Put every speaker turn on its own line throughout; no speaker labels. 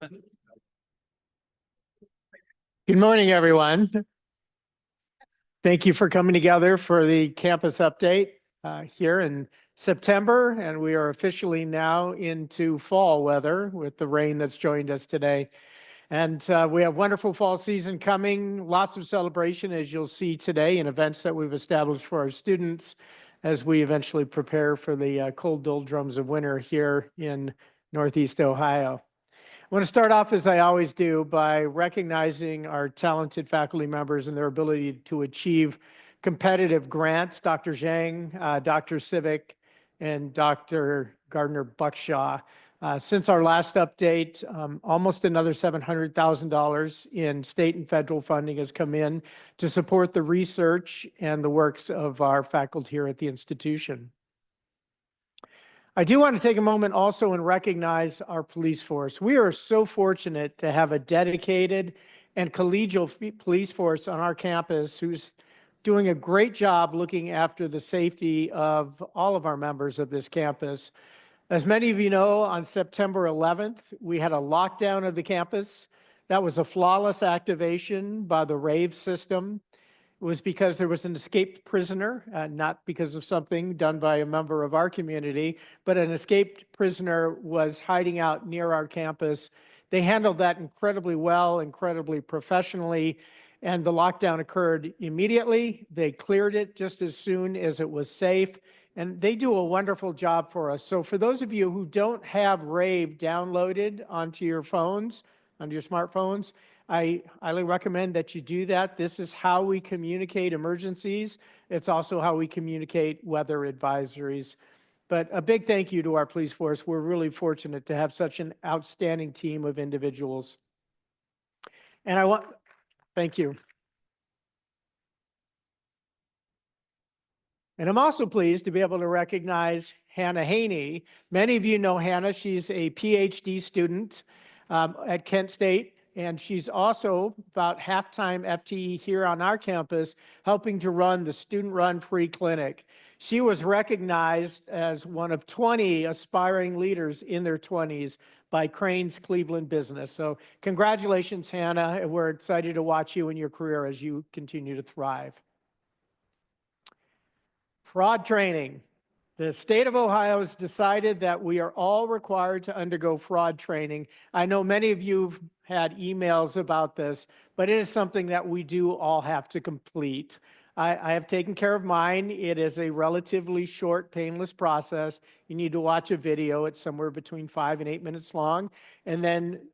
Good morning, everyone. Thank you for coming together for the campus update here in September, and we are officially now into fall weather with the rain that's joined us today. And we have wonderful fall season coming, lots of celebration, as you'll see today, and events that we've established for our students as we eventually prepare for the cold doldrums of winter here in Northeast Ohio. I want to start off, as I always do, by recognizing our talented faculty members and their ability to achieve competitive grants. Dr. Zhang, Dr. Civic, and Dr. Gardner-Buckshaw. Since our last update, almost another $700,000 in state and federal funding has come in to support the research and the works of our faculty here at the institution. I do want to take a moment also and recognize our police force. We are so fortunate to have a dedicated and collegial police force on our campus who's doing a great job looking after the safety of all of our members of this campus. As many of you know, on September 11th, we had a lockdown of the campus. That was a flawless activation by the RAVE system. It was because there was an escaped prisoner, not because of something done by a member of our community, but an escaped prisoner was hiding out near our campus. They handled that incredibly well, incredibly professionally, and the lockdown occurred immediately. They cleared it just as soon as it was safe, and they do a wonderful job for us. So for those of you who don't have RAVE downloaded onto your phones, onto your smartphones, I highly recommend that you do that. This is how we communicate emergencies. It's also how we communicate weather advisories. But a big thank you to our police force. We're really fortunate to have such an outstanding team of individuals. And thank you. And I'm also pleased to be able to recognize Hannah Haney. Many of you know Hannah. She's a PhD student at Kent State. And she's also about half-time FTE here on our campus, helping to run the student-run free clinic. She was recognized as one of 20 aspiring leaders in their 20s by Crane's Cleveland Business. So congratulations, Hannah, and we're excited to watch you in your career as you continue to thrive. Fraud training. The state of Ohio has decided that we are all required to undergo fraud training. I know many of you have had emails about this, but it is something that we do all have to complete. I have taken care of mine. It is a relatively short, painless process. You need to watch a video. It's somewhere between 5 and 8 minutes long. And then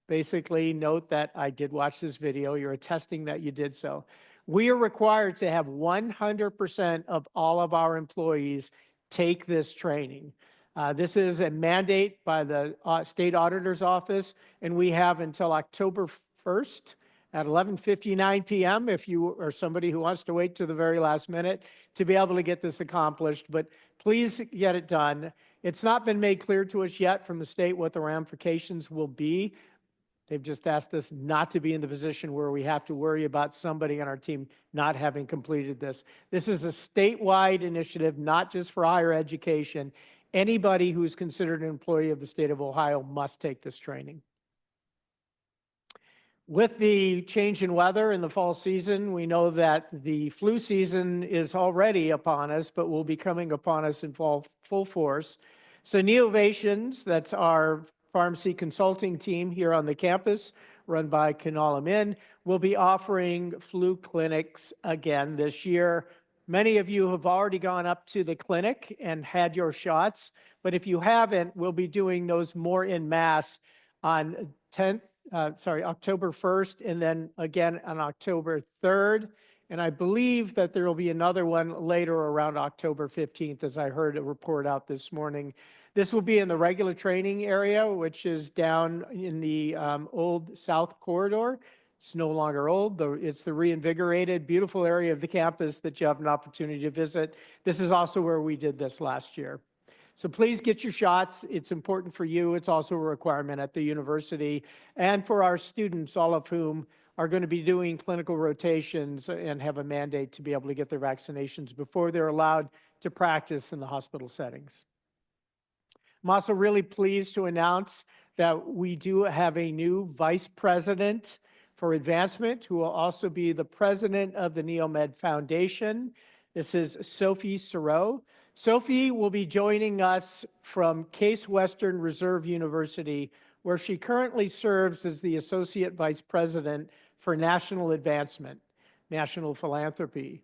basically note that I did watch this video. You're attesting that you did so. We are required to have 100% of all of our employees take this training. This is a mandate by the state auditor's office, and we have until October 1st at 11:59 p.m. if you are somebody who wants to wait to the very last minute to be able to get this accomplished, but please get it done. It's not been made clear to us yet from the state what the ramifications will be. They've just asked us not to be in the position where we have to worry about somebody on our team not having completed this. This is a statewide initiative, not just for higher education. Anybody who's considered an employee of the state of Ohio must take this training. With the change in weather in the fall season, we know that the flu season is already upon us, but will be coming upon us in full force. So Neovations, that's our pharmacy consulting team here on the campus, run by Kanala Min, will be offering flu clinics again this year. Many of you have already gone up to the clinic and had your shots, but if you haven't, we'll be doing those more en masse on October 1st, and then again on October 3rd. And I believe that there will be another one later around October 15th, as I heard a report out this morning. This will be in the regular training area, which is down in the old South Corridor. It's no longer old, though it's the reinvigorated, beautiful area of the campus that you have an opportunity to visit. This is also where we did this last year. So please get your shots. It's important for you. It's also a requirement at the university and for our students, all of whom are going to be doing clinical rotations and have a mandate to be able to get their vaccinations before they're allowed to practice in the hospital settings. I'm also really pleased to announce that we do have a new vice president for advancement, who will also be the president of the NEOMED Foundation. This is Sophie Sereau. Sophie will be joining us from Case Western Reserve University, where she currently serves as the Associate Vice President for National Advancement, National Philanthropy.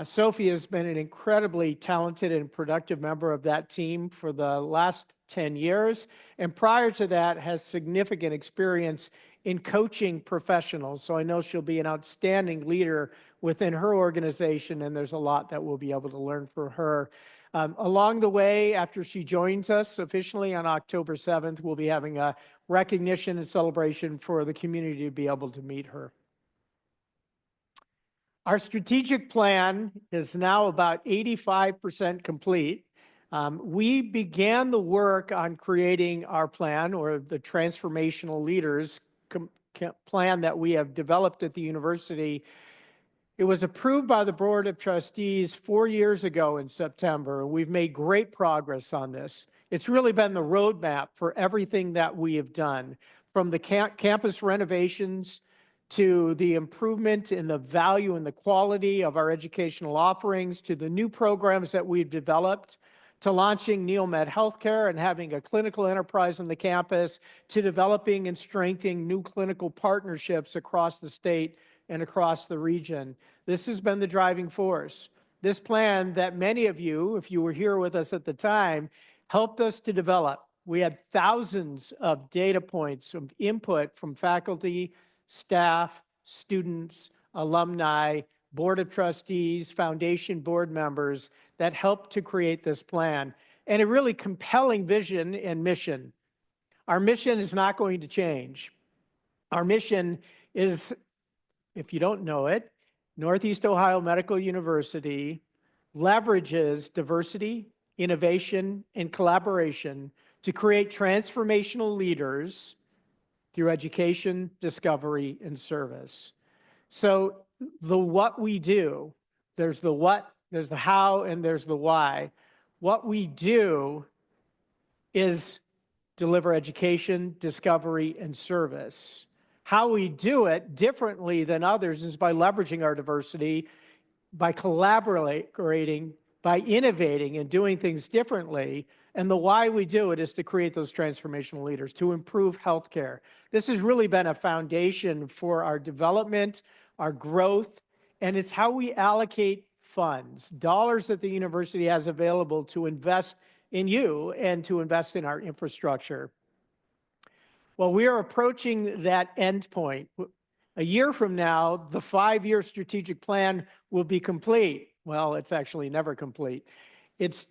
Sophie has been an incredibly talented and productive member of that team for the last 10 years, and prior to that has significant experience in coaching professionals. So I know she'll be an outstanding leader within her organization, and there's a lot that we'll be able to learn from her. Along the way, after she joins us officially on October 7th, we'll be having a recognition and celebration for the community to be able to meet her. Our strategic plan is now about 85% complete. We began the work on creating our plan, or the transformational leaders plan that we have developed at the university. It was approved by the Board of Trustees 4 years ago in September, and we've made great progress on this. It's really been the roadmap for everything that we have done, from the campus renovations to the improvement in the value and the quality of our educational offerings, to the new programs that we've developed, to launching NEOMED Healthcare and having a clinical enterprise on the campus, to developing and strengthening new clinical partnerships across the state and across the region. This has been the driving force. This plan that many of you, if you were here with us at the time, helped us to develop. We had thousands of data points of input from faculty, staff, students, alumni, Board of Trustees, Foundation board members that helped to create this plan, and a really compelling vision and mission. Our mission is not going to change. Our mission is, if you don't know it, Northeast Ohio Medical University leverages diversity, innovation, and collaboration to create transformational leaders through education, discovery, and service. So the what we do, there's the what, there's the how, and there's the why. What we do is deliver education, discovery, and service. How we do it differently than others is by leveraging our diversity, by collaborating, by innovating and doing things differently. And the why we do it is to create those transformational leaders, to improve healthcare. This has really been a foundation for our development, our growth, and it's how we allocate funds, dollars that the university has available to invest in you and to invest in our infrastructure. Well, we are approaching that end point. A year from now, the 5-year strategic plan will be complete. Well, it's actually never complete. It's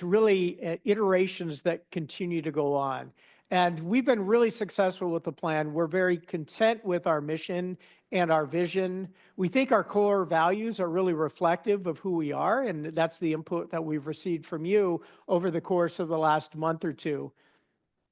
really iterations that continue to go on. And we've been really successful with the plan. We're very content with our mission and our vision. We think our core values are really reflective of who we are, and that's the input that we've received from you over the course of the last month or two.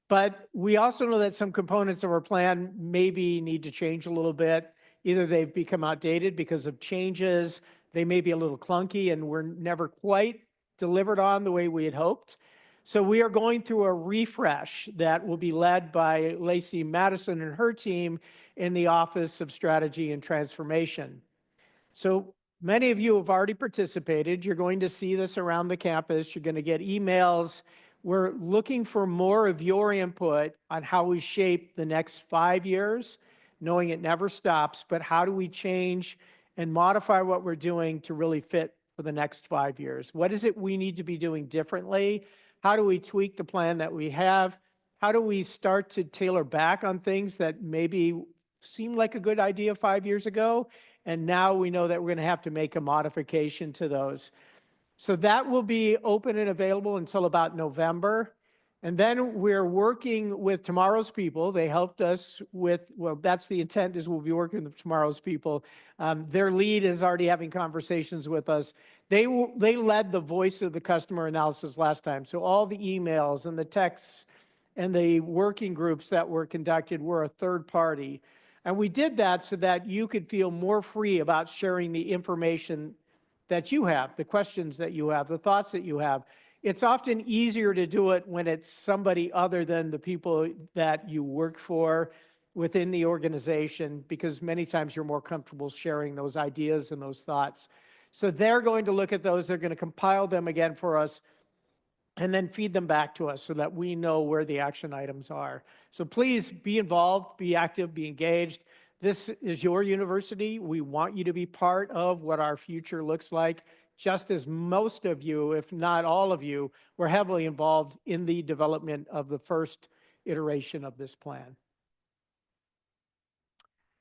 But we also know that some components of our plan maybe need to change a little bit. Either they've become outdated because of changes, they may be a little clunky, and we're never quite delivered on the way we had hoped. So we are going through a refresh that will be led by Lacey Madison and her team in the Office of Strategy and Transformation. So many of you have already participated. You're going to see this around the campus. You're going to get emails. We're looking for more of your input on how we shape the next 5 years, knowing it never stops, but how do we change and modify what we're doing to really fit for the next 5 years? What is it we need to be doing differently? How do we tweak the plan that we have? How do we start to tailor back on things that maybe seemed like a good idea 5 years ago, and now we know that we're going to have to make a modification to those? So that will be open and available until about November. And then we're working with Tomorrow's People. They helped us with, well, that's the intent, is we'll be working with Tomorrow's People. Their lead is already having conversations with us. They led the voice of the customer analysis last time. So all the emails and the texts and the working groups that were conducted were a third party. And we did that so that you could feel more free about sharing the information that you have, the questions that you have, the thoughts that you have. It's often easier to do it when it's somebody other than the people that you work for within the organization, because many times you're more comfortable sharing those ideas and those thoughts. So they're going to look at those, they're going to compile them again for us, and then feed them back to us so that we know where the action items are. So please be involved, be active, be engaged. This is your university. We want you to be part of what our future looks like, just as most of you, if not all of you, were heavily involved in the development of the first iteration of this plan.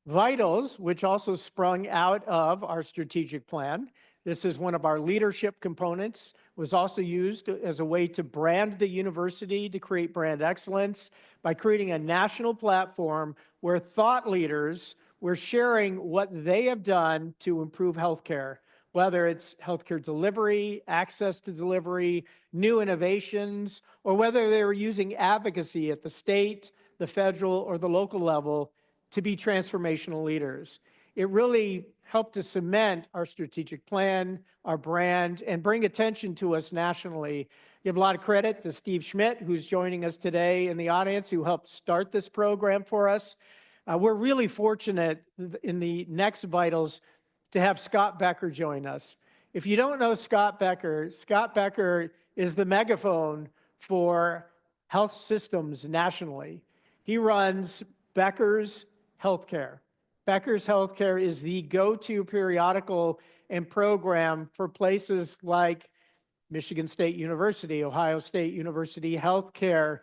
Vitals, which also sprung out of our strategic plan. This is one of our leadership components, was also used as a way to brand the university, to create brand excellence by creating a national platform where thought leaders were sharing what they have done to improve healthcare, whether it's healthcare delivery, access to delivery, new innovations, or whether they were using advocacy at the state, the federal, or the local level to be transformational leaders. It really helped to cement our strategic plan, our brand, and bring attention to us nationally. Give a lot of credit to Steve Schmidt, who's joining us today in the audience, who helped start this program for us. We're really fortunate in the next Vitals to have Scott Becker join us. If you don't know Scott Becker is the megaphone for health systems nationally. He runs Becker's Healthcare. Becker's Healthcare is the go-to periodical and program for places like Michigan State University, Ohio State University Healthcare,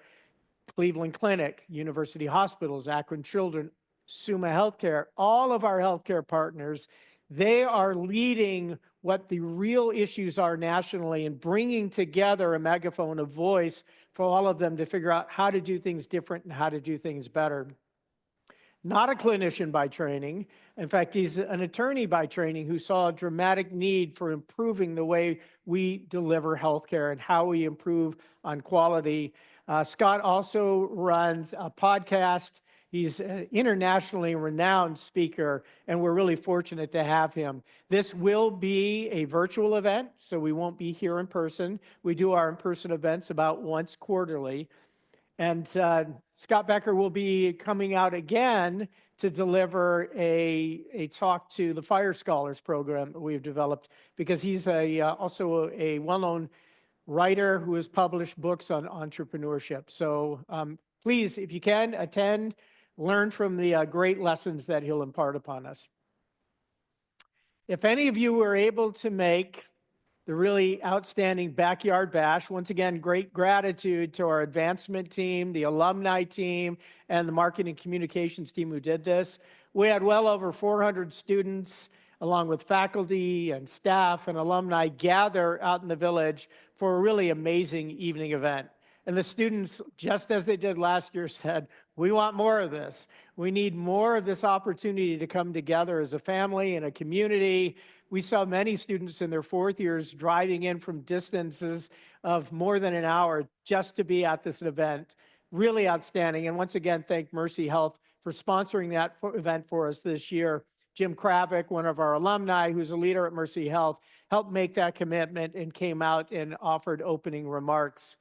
Cleveland Clinic, University Hospitals, Akron Children, Summa Healthcare, all of our healthcare partners. They are leading what the real issues are nationally and bringing together a megaphone, a voice for all of them to figure out how to do things different and how to do things better. Not a clinician by training. In fact, he's an attorney by training who saw a dramatic need for improving the way we deliver healthcare and how we improve on quality. Scott also runs a podcast. He's an internationally renowned speaker, and we're really fortunate to have him. This will be a virtual event, so we won't be here in person. We do our in-person events about once quarterly. And Scott Becker will be coming out again to deliver a talk to the Fire Scholars program that we've developed, because he's also a well-known writer who has published books on entrepreneurship. So please, if you can, attend, learn from the great lessons that he'll impart upon us. If any of you were able to make the really outstanding backyard bash, once again, great gratitude to our advancement team, the alumni team, and the marketing communications team who did this. We had well over 400 students, along with faculty and staff and alumni, gather out in the village for a really amazing evening event. And the students, just as they did last year, said, we want more of this. We need more of this opportunity to come together as a family and a community. We saw many students in their fourth years driving in from distances of more than an hour just to be at this event. Really outstanding. And once again, thank Mercy Health for sponsoring that event for us this year. Jim Kravick, one of our alumni, who's a leader at Mercy Health, helped make that commitment and came out and offered opening remarks.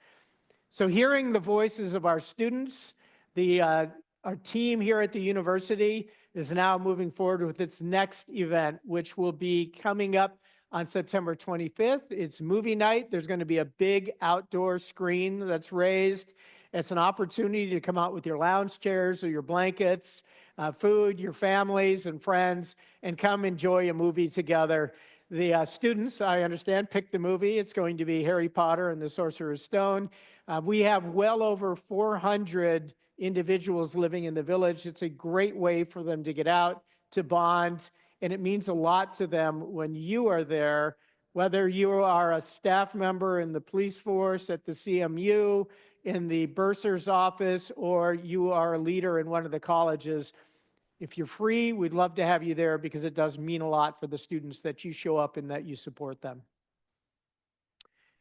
So hearing the voices of our students, our team here at the university is now moving forward with its next event, which will be coming up on September 25th. It's movie night. There's going to be a big outdoor screen that's raised. It's an opportunity to come out with your lounge chairs or your blankets, food, your families and friends, and come enjoy a movie together. The students, I understand, picked the movie. It's going to be Harry Potter and the Sorcerer's Stone. We have well over 400 individuals living in the village. It's a great way for them to get out, to bond, and it means a lot to them when you are there, whether you are a staff member in the police force, at the CMU, in the bursar's office, or you are a leader in one of the colleges. If you're free, we'd love to have you there, because it does mean a lot for the students that you show up and that you support them.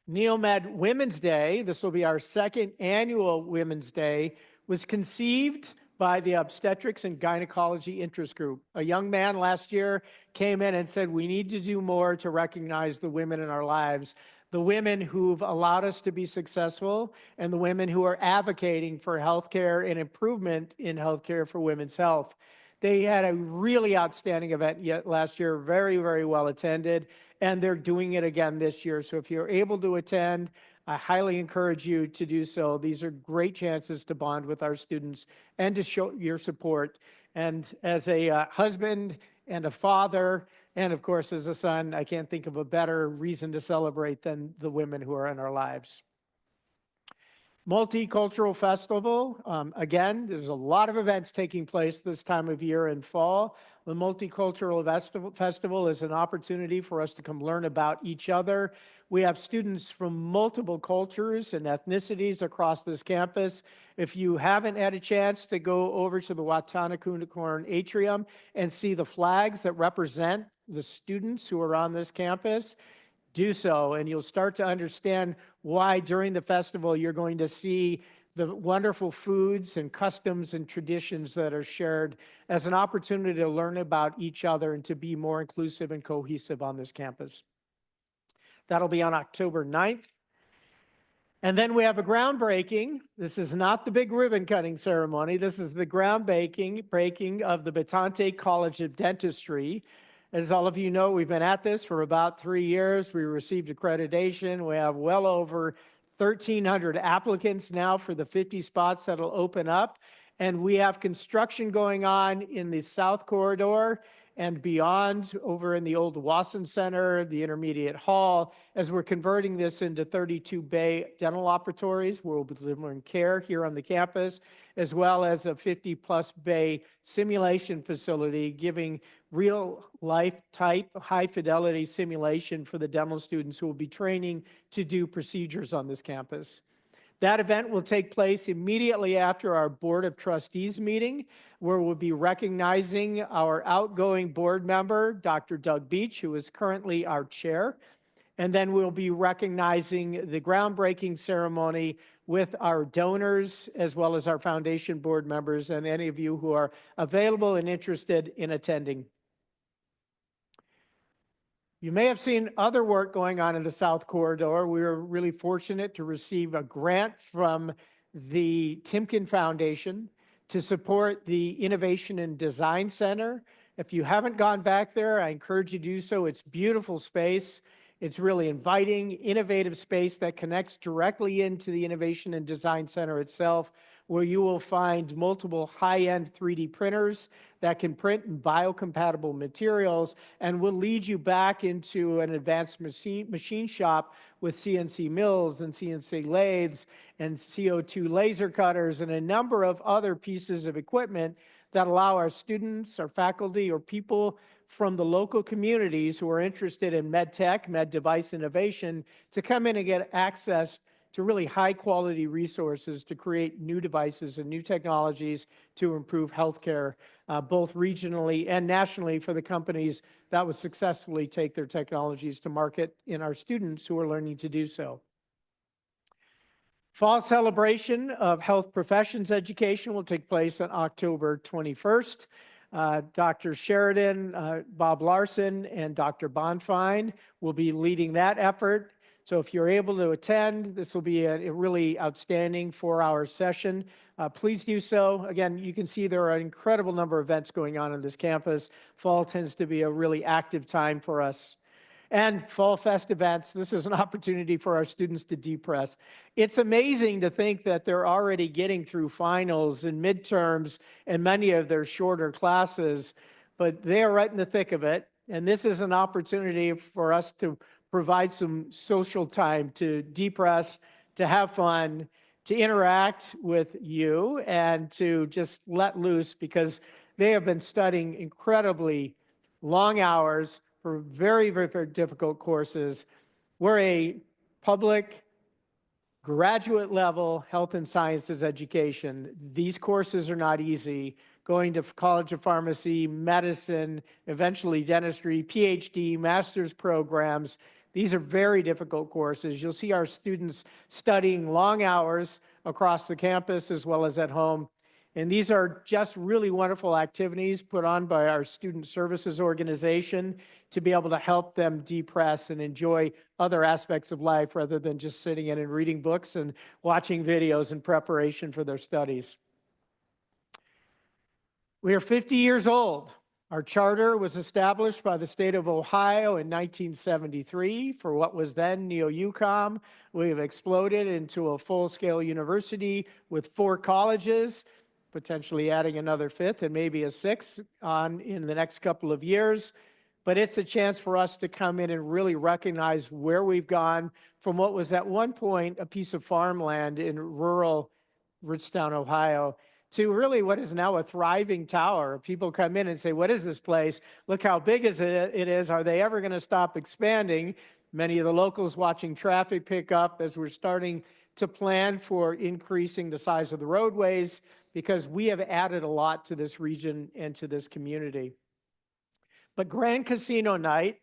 NEOMED Women's Day, this will be our second annual Women's Day, was conceived by the Obstetrics and Gynecology Interest Group. A young man last year came in and said, we need to do more to recognize the women in our lives, the women who've allowed us to be successful, and the women who are advocating for healthcare and improvement in healthcare for women's health. They had a really outstanding event last year, very, very well attended, and they're doing it again this year. So if you're able to attend, I highly encourage you to do so. These are great chances to bond with our students and to show your support. And as a husband and a father, and of course as a son, I can't think of a better reason to celebrate than the women who are in our lives. Multicultural Festival. Again, there's a lot of events taking place this time of year in fall. The Multicultural Festival is an opportunity for us to come learn about each other. We have students from multiple cultures and ethnicities across this campus. If you haven't had a chance to go over to the Watanabe Atrium and see the flags that represent the students who are on this campus, do so, and you'll start to understand why during the festival you're going to see the wonderful foods and customs and traditions that are shared as an opportunity to learn about each other and to be more inclusive and cohesive on this campus. That'll be on October 9th. And then we have a groundbreaking. This is not the big ribbon cutting ceremony. This is the groundbreaking of the Batante College of Dentistry. As all of you know, we've been at this for about 3 years. We received accreditation. We have well over 1,300 applicants now for the 50 spots that'll open up. And we have construction going on in the South Corridor and beyond over in the old Wasson Center, the Intermediate Hall, as we're converting this into 32 bay dental operatories where we'll be delivering care here on the campus, as well as a 50+ bay simulation facility giving real life type high fidelity simulation for the dental students who will be training to do procedures on this campus. That event will take place immediately after our Board of Trustees meeting, where we'll be recognizing our outgoing board member, Dr. Doug Beach, who is currently our chair. And then we'll be recognizing the groundbreaking ceremony with our donors, as well as our foundation board members and any of you who are available and interested in attending. You may have seen other work going on in the South Corridor. We were really fortunate to receive a grant from the Timken Foundation to support the Innovation and Design Center. If you haven't gone back there, I encourage you to do so. It's beautiful space. It's really inviting, innovative space that connects directly into the Innovation and Design Center itself, where you will find multiple high-end 3D printers that can print in biocompatible materials and will lead you back into an advanced machine shop with CNC mills and CNC lathes and CO2 laser cutters and a number of other pieces of equipment that allow our students, our faculty, or people from the local communities who are interested in med tech, med device innovation, to come in and get access to really high quality resources to create new devices and new technologies to improve healthcare, both regionally and nationally for the companies that would successfully take their technologies to market in our students who are learning to do so. Fall celebration of health professions education will take place on October 21st. Dr. Sheridan, Bob Larson, and Dr. Bonfine will be leading that effort. So if you're able to attend, this will be a really outstanding 4-hour session. Please do so. Again, you can see there are an incredible number of events going on this campus. Fall tends to be a really active time for us. And Fall Fest events, this is an opportunity for our students to depress. It's amazing to think that they're already getting through finals and midterms and many of their shorter classes, but they are right in the thick of it. And this is an opportunity for us to provide some social time to depress, to have fun, to interact with you, and to just let loose, because they have been studying incredibly long hours for very, very, very difficult courses. We're a public graduate level health and sciences education. These courses are not easy. Going to College of Pharmacy, medicine, eventually dentistry, PhD, master's programs. These are very difficult courses. You'll see our students studying long hours across the campus as well as at home. And these are just really wonderful activities put on by our student services organization to be able to help them de-press and enjoy other aspects of life rather than just sitting in and reading books and watching videos in preparation for their studies. We are 50 years old. Our charter was established by the state of Ohio in 1973 for what was then NEOUCOM. We have exploded into a full-scale university with 4 colleges, potentially adding another 5th and maybe a 6th on in the next couple of years. But it's a chance for us to come in and really recognize where we've gone from what was at one point a piece of farmland in rural Richtown, Ohio, to really what is now a thriving tower. People come in and say, what is this place? Look how big it is. Are they ever going to stop expanding? Many of the locals watching traffic pick up as we're starting to plan for increasing the size of the roadways because we have added a lot to this region and to this community. But Grand Casino Night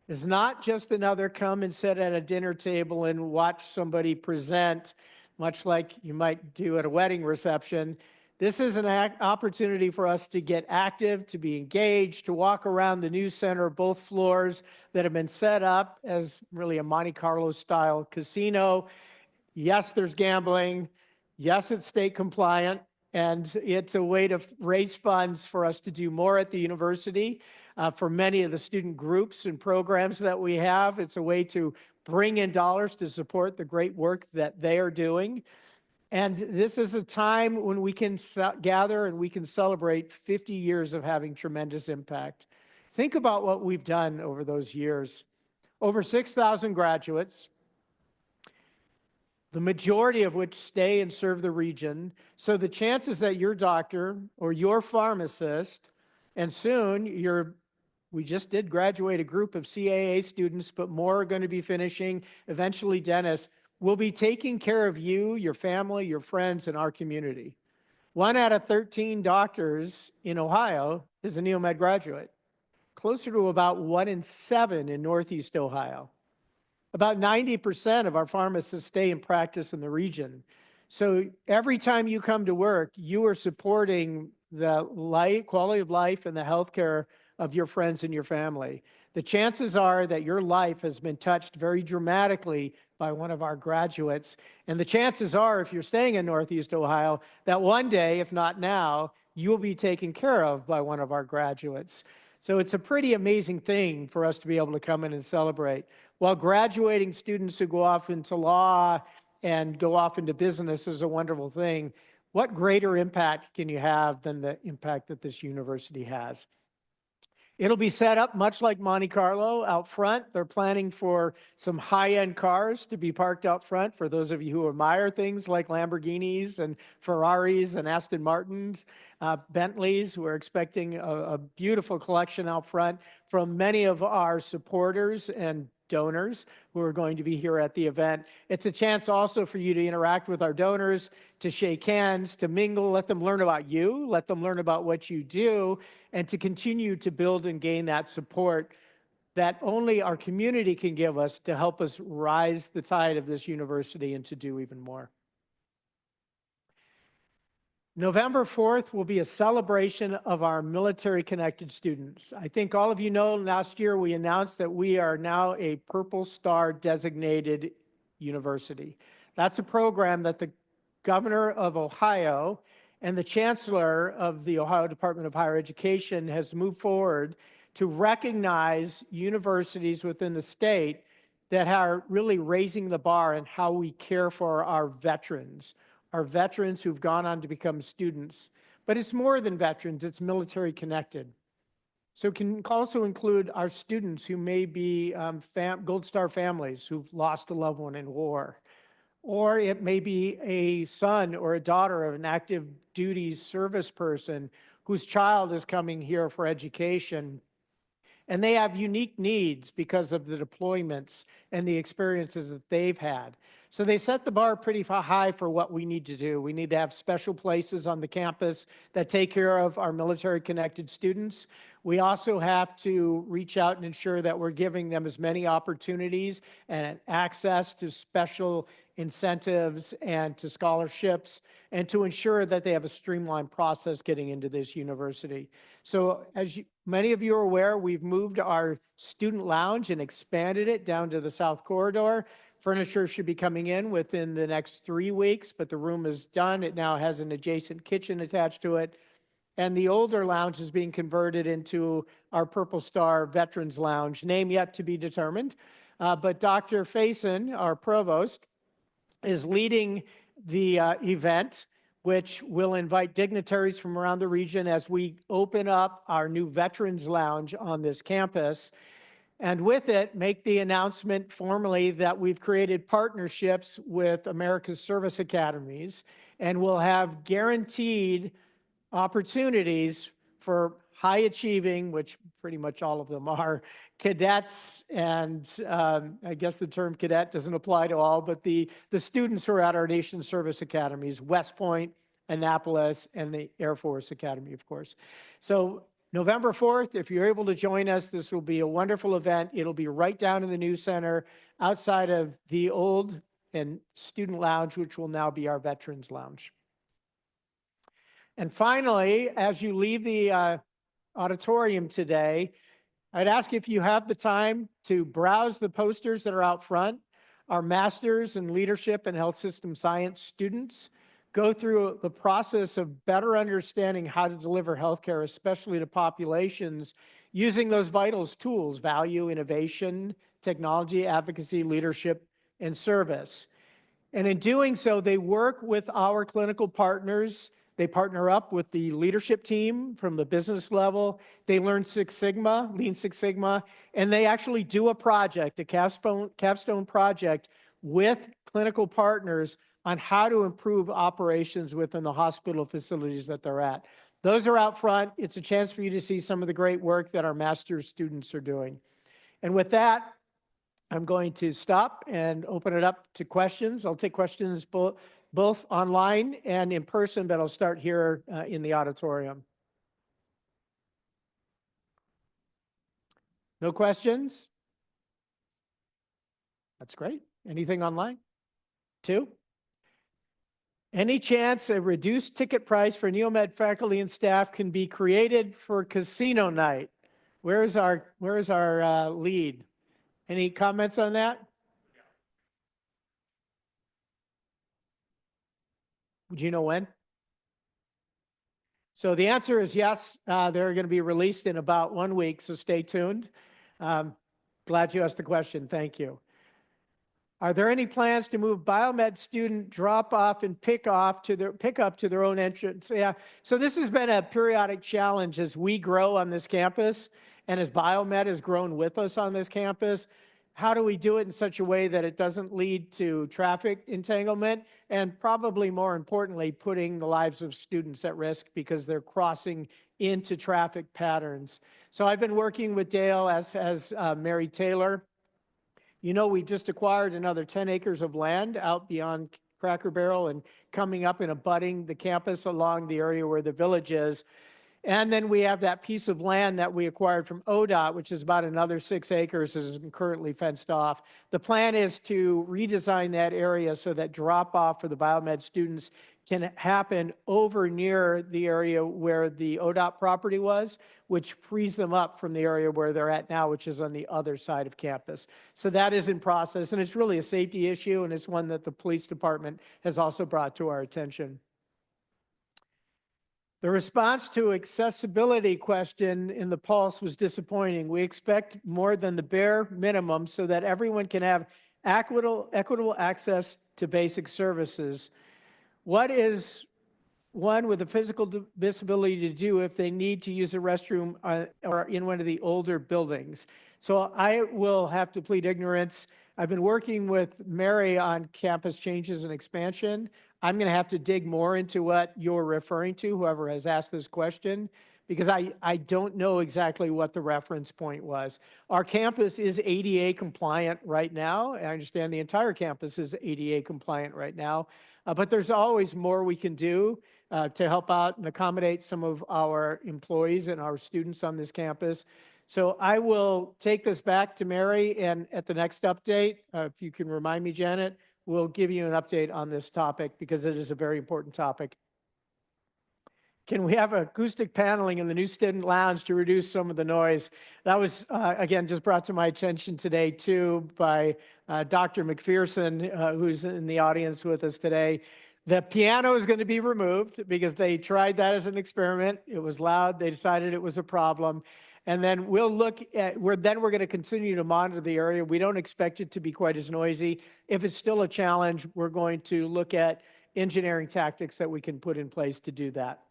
is not just another come and sit at a dinner table and watch somebody present, much like you might do at a wedding reception. This is an opportunity for us to get active, to be engaged, to walk around the new center, both floors that have been set up as really a Monte Carlo style casino. Yes, there's gambling. Yes, it's state compliant. And it's a way to raise funds for us to do more at the university. For many of the student groups and programs that we have, it's a way to bring in dollars to support the great work that they are doing. And this is a time when we can gather and we can celebrate 50 years of having tremendous impact. Think about what we've done over those years. Over 6,000 graduates, the majority of which stay and serve the region. So the chances that your doctor or your pharmacist, and soon we just did graduate a group of CAA students, but more are going to be finishing, eventually dentists, will be taking care of you, your family, your friends, and our community. 1 out of 13 doctors in Ohio is a NEOMED graduate, closer to about 1 in 7 in Northeast Ohio. About 90% of our pharmacists stay in practice in the region. So every time you come to work, you are supporting the quality of life and the healthcare of your friends and your family. The chances are that your life has been touched very dramatically by one of our graduates. And the chances are, if you're staying in Northeast Ohio, that one day, if not now, you'll be taken care of by one of our graduates. So it's a pretty amazing thing for us to be able to come in and celebrate. While graduating students who go off into law and go off into business is a wonderful thing, what greater impact can you have than the impact that this university has? It'll be set up much like Monte Carlo out front. They're planning for some high-end cars to be parked out front for those of you who admire things like Lamborghinis and Ferraris and Aston Martins, Bentleys. We're expecting a beautiful collection out front from many of our supporters and donors who are going to be here at the event. It's a chance also for you to interact with our donors, to shake hands, to mingle, let them learn about you, let them learn about what you do, and to continue to build and gain that support that only our community can give us to help us rise the tide of this university and to do even more. November 4th will be a celebration of our military-connected students. I think all of you know last year we announced that we are now a Purple Star designated university. That's a program that the governor of Ohio and the chancellor of the Ohio Department of Higher Education has moved forward to recognize universities within the state that are really raising the bar in how we care for our veterans who've gone on to become students. But it's more than veterans, it's military connected. So it can also include our students who may be Gold Star families who've lost a loved one in war. Or it may be a son or a daughter of an active duty service person whose child is coming here for education. and they have unique needs because of the deployments and the experiences that they've had. So they set the bar pretty high for what we need to do. We need to have special places on the campus that take care of our military-connected students. We also have to reach out and ensure that we're giving them as many opportunities and access to special incentives and to scholarships, and to ensure that they have a streamlined process getting into this university. So as many of you are aware, we've moved our student lounge and expanded it down to the South Corridor. Furniture should be coming in within the next 3 weeks, but the room is done. It now has an adjacent kitchen attached to it. And the older lounge is being converted into our Purple Star Veterans Lounge, name yet to be determined. But Dr. Faison, our provost, is leading the event, which will invite dignitaries from around the region as we open up our new Veterans Lounge on this campus. And with it, make the announcement formally that we've created partnerships with America's Service Academies, and we'll have guaranteed opportunities for high achieving, which pretty much all of them are, cadets, and I guess the term cadet doesn't apply to all, but the students who are at our nation's service academies, West Point, Annapolis, and the Air Force Academy, of course. So November 4th, if you're able to join us, this will be a wonderful event. It'll be right down in the News Center outside of the old and student lounge, which will now be our Veterans Lounge. And finally, as you leave the auditorium today, I'd ask if you have the time to browse the posters that are out front. Our Masters in Leadership and Health System Science students go through the process of better understanding how to deliver healthcare, especially to populations, using those vitals tools: value, innovation, technology, advocacy, leadership, and service. And in doing so, they work with our clinical partners. They partner up with the leadership team from the business level. They learn Six Sigma, Lean Six Sigma, and they actually do a project, a capstone project with clinical partners on how to improve operations within the hospital facilities that they're at. Those are out front. It's a chance for you to see some of the great work that our master's students are doing. And with that, I'm going to stop and open it up to questions. I'll take questions both online and in person, but I'll start here in the auditorium. No questions? That's great. Anything online? 2? Any chance a reduced ticket price for NEOMED faculty and staff can be created for casino night? Where's our lead? Any comments on that? Do you know when? So the answer is yes. They're going to be released in about 1 week, so stay tuned. Glad you asked the question. Thank you. Are there any plans to move biomed student drop off and pick up to their own entrance? Yeah. So this has been a periodic challenge as we grow on this campus, and as biomed has grown with us on this campus. How do we do it in such a way that it doesn't lead to traffic entanglement, and probably more importantly, putting the lives of students at risk because they're crossing into traffic patterns? So I've been working with Dale, as has Mary Taylor. You know, we just acquired another 10 acres of land out beyond Cracker Barrel and coming up and abutting the campus along the area where the village is. And then we have that piece of land that we acquired from ODOT, which is about another 6 acres, is currently fenced off. The plan is to redesign that area so that drop-off for the biomed students can happen over near the area where the ODOT property was, which frees them up from the area where they're at now, which is on the other side of campus. So that is in process, and it's really a safety issue, and it's one that the police department has also brought to our attention. The response to accessibility question in the Pulse was disappointing. We expect more than the bare minimum so that everyone can have equitable access to basic services. What is one with a physical disability to do if they need to use a restroom or in one of the older buildings? So I will have to plead ignorance. I've been working with Mary on campus changes and expansion. I'm going to have to dig more into what you're referring to, whoever has asked this question. because I don't know exactly what the reference point was. Our campus is ADA compliant right now. I understand the entire campus is ADA compliant right now, but there's always more we can do to help out and accommodate some of our employees and our students on this campus. So I will take this back to Mary, and at the next update, if you can remind me, Janet, we'll give you an update on this topic because it is a very important topic. Can we have acoustic paneling in the new student lounge to reduce some of the noise? That was, again, just brought to my attention today, too, by Dr. McPherson, who's in the audience with us today. The piano is going to be removed because they tried that as an experiment. It was loud. They decided it was a problem. And then we'll look at, we're going to continue to monitor the area. We don't expect it to be quite as noisy. If it's still a challenge, we're going to look at engineering tactics that we can put in place to do that.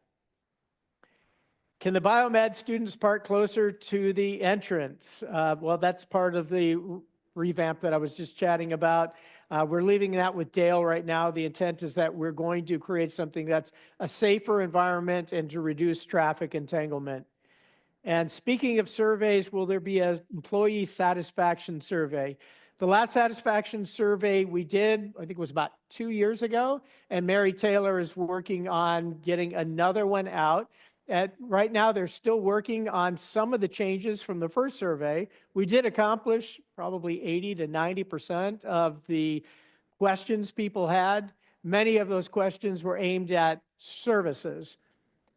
Can the biomed students park closer to the entrance? Well, that's part of the revamp that I was just chatting about. We're leaving that with Dale right now. The intent is that we're going to create something that's a safer environment and to reduce traffic entanglement. And speaking of surveys, will there be an employee satisfaction survey? The last satisfaction survey we did, I think it was about 2 years ago, and Mary Taylor is working on getting another one out. Right now, they're still working on some of the changes from the first survey. We did accomplish probably 80 to 90% of the questions people had. Many of those questions were aimed at services.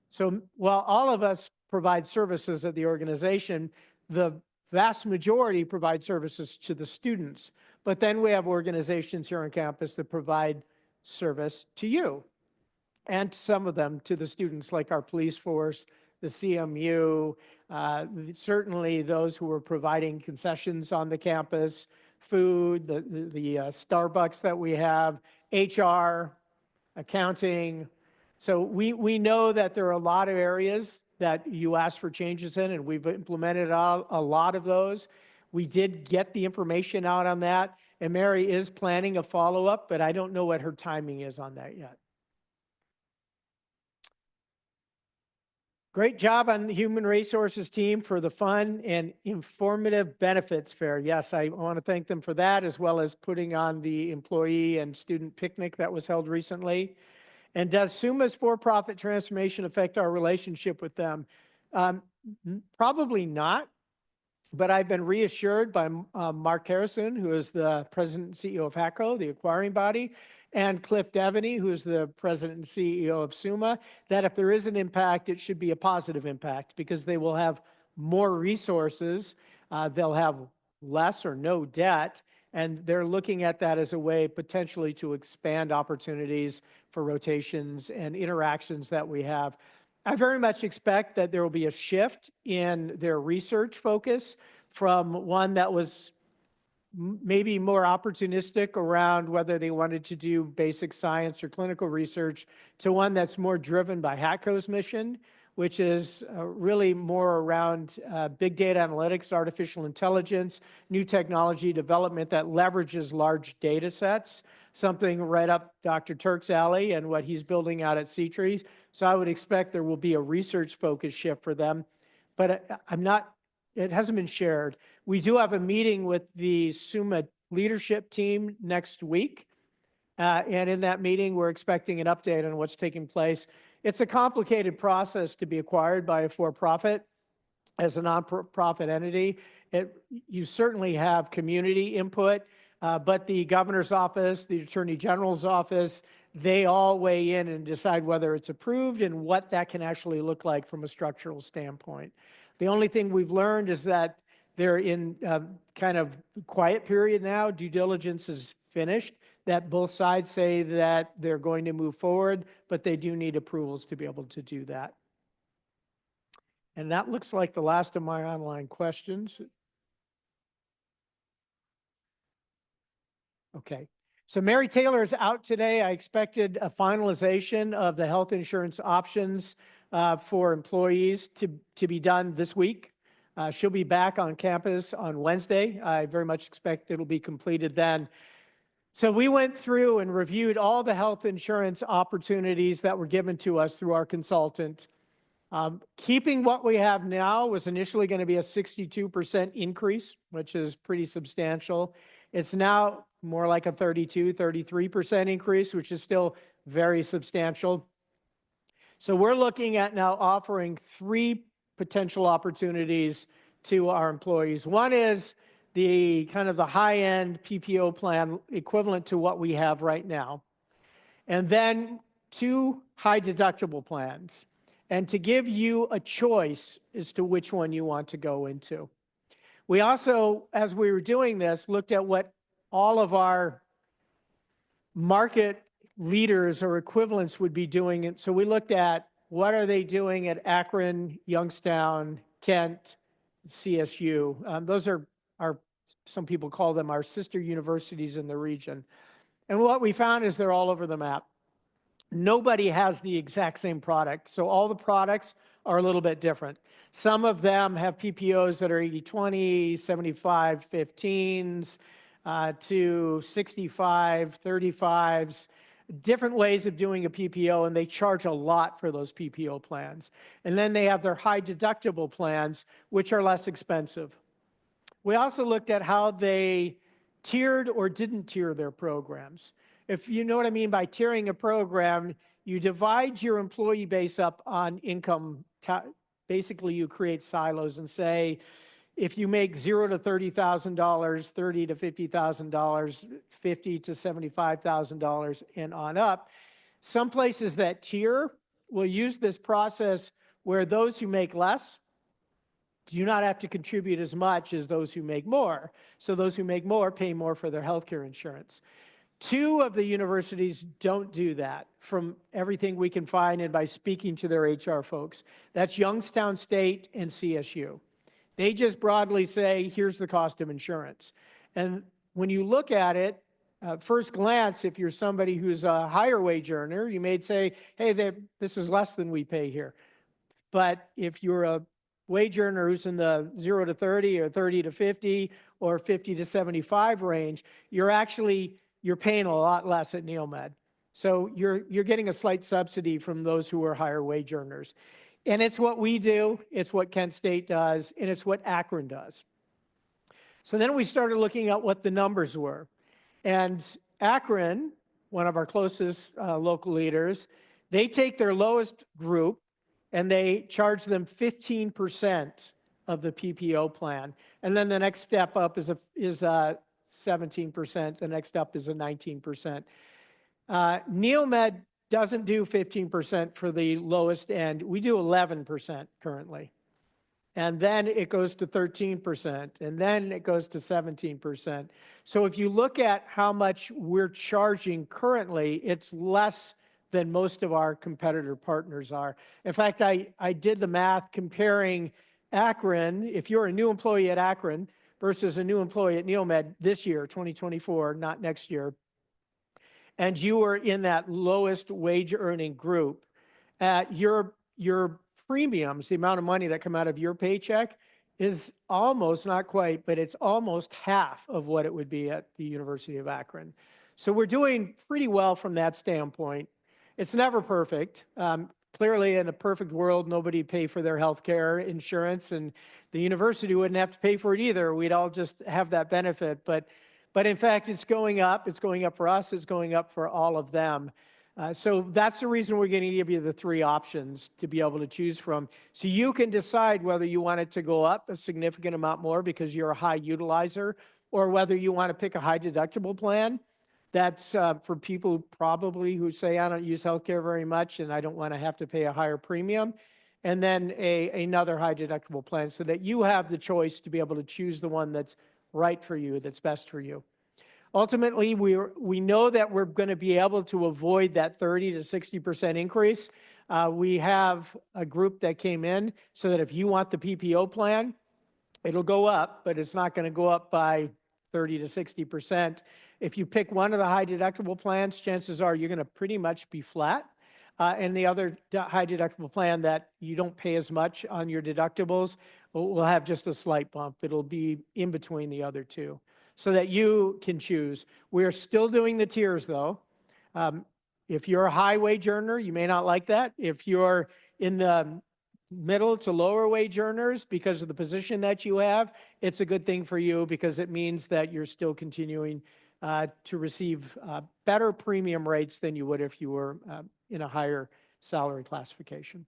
So while all of us provide services at the organization, the vast majority provide services to the students. But then we have organizations here on campus that provide service to you, and some of them to the students, like our police force, the CMU, certainly those who are providing concessions on the campus, food, the Starbucks that we have, HR, accounting. So we know that there are a lot of areas that you asked for changes in, and we've implemented a lot of those. We did get the information out on that, and Mary is planning a follow-up, but I don't know what her timing is on that yet. Great job on the Human Resources team for the fun and informative benefits fair. Yes, I want to thank them for that, as well as putting on the employee and student picnic that was held recently. And does SUMA's for-profit transformation affect our relationship with them? Probably not, but I've been reassured by Mark Harrison, who is the president and CEO of HACO, the acquiring body, and Cliff Devaney, who is the president and CEO of SUMA, that if there is an impact, it should be a positive impact because they will have more resources, they'll have less or no debt, and they're looking at that as a way potentially to expand opportunities for rotations and interactions that we have. I very much expect that there will be a shift in their research focus from one that was maybe more opportunistic around whether they wanted to do basic science or clinical research to one that's more driven by HACO's mission, which is really more around big data analytics, artificial intelligence, new technology development that leverages large data sets, something right up Dr. Turk's alley and what he's building out at C-Trees. So I would expect there will be a research-focused shift for them, but it hasn't been shared. We do have a meeting with the SUMA leadership team next week. And in that meeting, we're expecting an update on what's taking place. It's a complicated process to be acquired by a for-profit as a nonprofit entity. You certainly have community input, but the governor's office, the attorney general's office, they all weigh in and decide whether it's approved and what that can actually look like from a structural standpoint. The only thing we've learned is that they're in kind of quiet period now. Due diligence is finished, that both sides say that they're going to move forward, but they do need approvals to be able to do that. And that looks like the last of my online questions. Okay. So Mary Taylor is out today. I expected a finalization of the health insurance options for employees to be done this week. She'll be back on campus on Wednesday. I very much expect it'll be completed then. So we went through and reviewed all the health insurance opportunities that were given to us through our consultant. Keeping what we have now was initially going to be a 62% increase, which is pretty substantial. It's now more like a 32, 33% increase, which is still very substantial. So we're looking at now offering three potential opportunities to our employees. One is the kind of the high-end PPO plan equivalent to what we have right now. And then two high deductible plans. And to give you a choice as to which one you want to go into. We also, as we were doing this, looked at what all of our market leaders or equivalents would be doing. And so we looked at what are they doing at Akron, Youngstown, Kent, CSU. Those are some people call them our sister universities in the region. And what we found is they're all over the map. Nobody has the exact same product. So all the products are a little bit different. Some of them have PPOs that are 80-20, 75-15s, to 65-35s, different ways of doing a PPO, and they charge a lot for those PPO plans. And then they have their high deductible plans, which are less expensive. We also looked at how they tiered or didn't tier their programs. If you know what I mean by tiering a program, you divide your employee base up on income. Basically, you create silos and say, if you make $0 to $30,000, $30 to $50,000, $50 to $75,000, and on up, some places that tier will use this process where those who make less do not have to contribute as much as those who make more. So those who make more pay more for their healthcare insurance. Two of the universities don't do that from everything we can find and by speaking to their HR folks. That's Youngstown State and CSU. They just broadly say, here's the cost of insurance. And when you look at it, first glance, if you're somebody who's a higher wage earner, you may say, hey, this is less than we pay here. But if you're a wage earner who's in the 0 to 30 or 30 to 50 or 50 to 75 range, you're paying a lot less at NEOMED. So you're getting a slight subsidy from those who are higher wage earners. And it's what we do, it's what Kent State does, and it's what Akron does. So then we started looking at what the numbers were. And Akron, one of our closest local leaders, they take their lowest group and they charge them 15% of the PPO plan. And then the next step up is 17%. The next up is a 19%. NEOMED doesn't do 15% for the lowest end. We do 11% currently. And then it goes to 13%, and then it goes to 17%. So if you look at how much we're charging currently, it's less than most of our competitor partners are. In fact, I did the math comparing Akron, if you're a new employee at Akron versus a new employee at NEOMED this year, 2024, not next year, and you are in that lowest wage earning group, your premiums, the amount of money that come out of your paycheck, is almost, not quite, but it's almost half of what it would be at the University of Akron. So we're doing pretty well from that standpoint. It's never perfect. Clearly, in a perfect world, nobody would pay for their health care insurance, and the university wouldn't have to pay for it either. We'd all just have that benefit. But in fact, it's going up. It's going up for us. It's going up for all of them. So that's the reason we're going to give you the three options to be able to choose from. So you can decide whether you want it to go up a significant amount more because you're a high utilizer, or whether you want to pick a high deductible plan. That's for people probably who say, I don't use healthcare very much and I don't want to have to pay a higher premium. And then another high deductible plan, so that you have the choice to be able to choose the one that's right for you, that's best for you. Ultimately, we know that we're going to be able to avoid that 30 to 60% increase. We have a group that came in so that if you want the PPO plan, it'll go up, but it's not going to go up by 30 to 60%. If you pick one of the high deductible plans, chances are you're going to pretty much be flat. And the other high deductible plan that you don't pay as much on your deductibles will have just a slight bump. It'll be in between the other two, so that you can choose. We're still doing the tiers, though. If you're a high wage earner, you may not like that. If you're in the middle to lower wage earners, because of the position that you have, it's a good thing for you because it means that you're still continuing to receive better premium rates than you would if you were in a higher salary classification.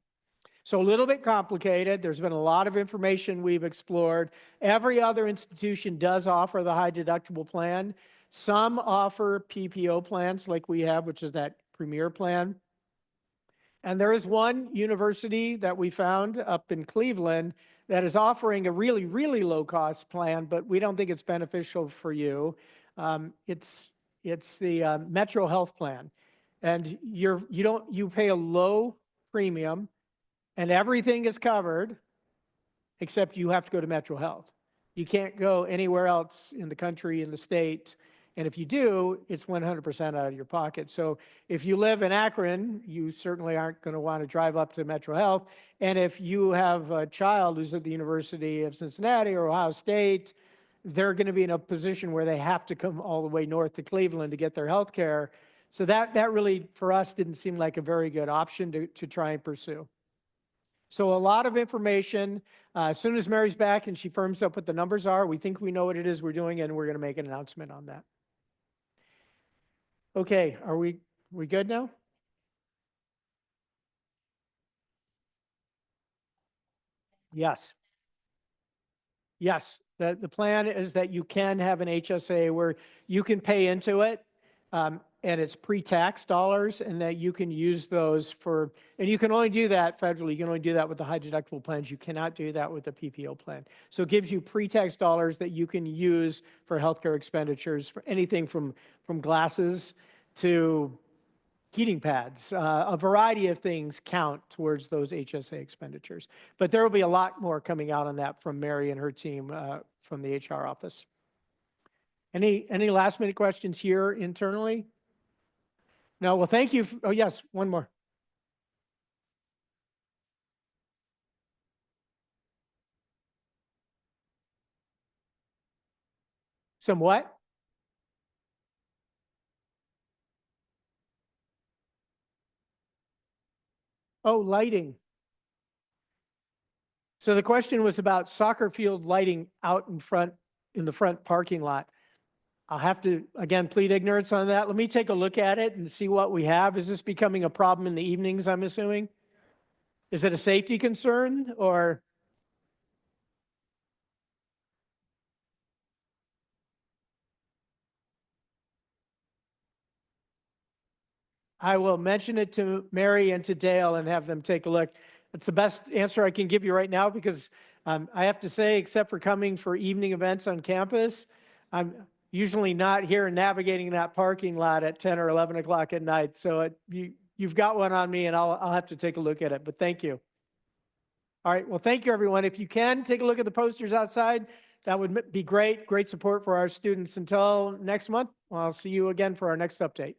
So a little bit complicated. There's been a lot of information we've explored. Every other institution does offer the high deductible plan. Some offer PPO plans like we have, which is that premier plan. And there is one university that we found up in Cleveland that is offering a really, really low cost plan, but we don't think it's beneficial for you. It's the Metro Health Plan. And you pay a low premium and everything is covered, except you have to go to Metro Health. You can't go anywhere else in the country, in the state. And if you do, it's 100% out of your pocket. So if you live in Akron, you certainly aren't going to want to drive up to Metro Health. And if you have a child who's at the University of Cincinnati or Ohio State, they're going to be in a position where they have to come all the way north to Cleveland to get their health care. So that really, for us, didn't seem like a very good option to try and pursue. So a lot of information. As soon as Mary's back and she firms up what the numbers are, we think we know what it is we're doing, and we're going to make an announcement on that. Okay, are we good now? Yes. Yes, the plan is that you can have an HSA where you can pay into it, and it's pre-tax dollars, and that you can use those for, and you can only do that federally, you can only do that with the high deductible plans, you cannot do that with the PPO plan. So it gives you pre-tax dollars that you can use for healthcare expenditures, for anything from glasses to heating pads. A variety of things count towards those HSA expenditures. But there will be a lot more coming out on that from Mary and her team from the HR office. Any last minute questions here internally? No, well, thank you. Oh, yes, one more. Some what? Oh, lighting. So the question was about soccer field lighting out in the front parking lot. I'll have to, again, plead ignorance on that. Let me take a look at it and see what we have. Is this becoming a problem in the evenings, I'm assuming? Is it a safety concern or? I will mention it to Mary and to Dale and have them take a look. It's the best answer I can give you right now because I have to say, except for coming for evening events on campus, I'm usually not here navigating that parking lot at 10 or 11 o'clock at night. So you've got one on me and I'll have to take a look at it, but thank you. All right, well, thank you, everyone. If you can, take a look at the posters outside. That would be great. Great support for our students. Until next month, I'll see you again for our next update.